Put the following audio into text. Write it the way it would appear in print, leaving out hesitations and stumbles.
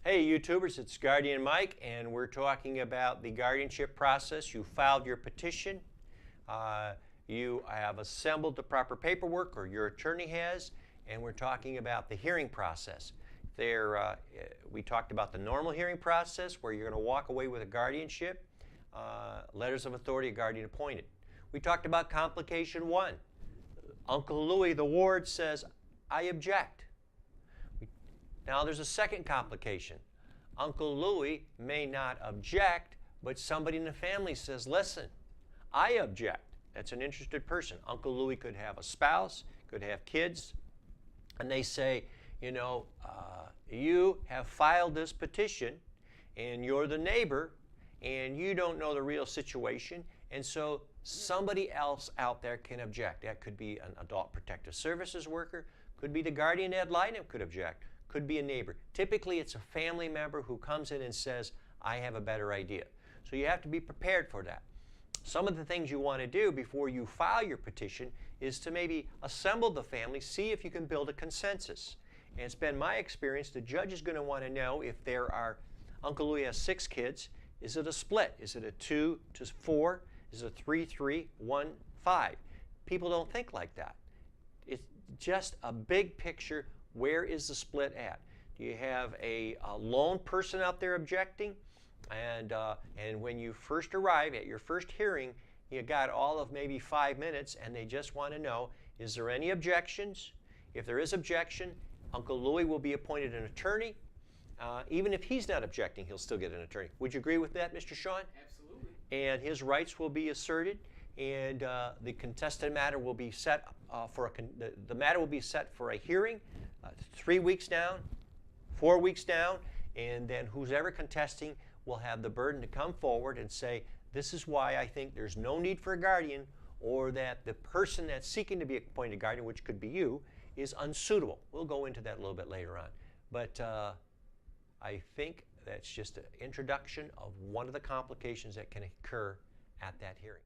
Hey YouTubers, it's Guardian Mike, and we're talking about the guardianship process. You filed your petition, you have assembled the proper paperwork, or your attorney has, and we're talking about the hearing process. We talked about the normal hearing process where you're going to walk away with a guardianship, letters of authority, a guardian appointed. We talked about complication one. Uncle Louis, the ward, says, I object. Now there's a second complication. Uncle Louis may not object, but somebody in the family says, listen, I object. That's an interested person. Uncle Louis could have a spouse, could have kids, and they say, you know, you have filed this petition, and you're the neighbor, and you don't know the real situation, and so somebody else out there can object. That could be an adult protective services worker, could be the guardian ad litem could object, could be a neighbor. Typically, it's a family member who comes in and says, I have a better idea. So you have to be prepared for that. Some of the things you want to do before you file your petition is to maybe assemble the family, see if you can build a consensus. And it's been my experience, the judge is going to want to know if there are, Uncle Louis has 6 kids, is it a split? Is it a 2 to 4? Is it a 3, 3, 1, 5? People don't think like that. It's just a big picture. Where is the split at? Do you have a lone person out there objecting? And when you first arrive at your first hearing, you got all of maybe 5 minutes, and they just want to know, is there any objections? If there is objection, Uncle Louis will be appointed an attorney. Even if he's not objecting, he'll still get an attorney. Would you agree with that, Mr. Sean? Absolutely. And his rights will be asserted, and the contested matter will be set the matter will be set for a hearing 3 weeks down, 4 weeks down, and then who's ever contesting will have the burden to come forward and say, this is why I think there's no need for a guardian, or that the person that's seeking to be appointed guardian, which could be you, is unsuitable. We'll go into that a little bit later on. But I think that's just an introduction of one of the complications that can occur at that hearing.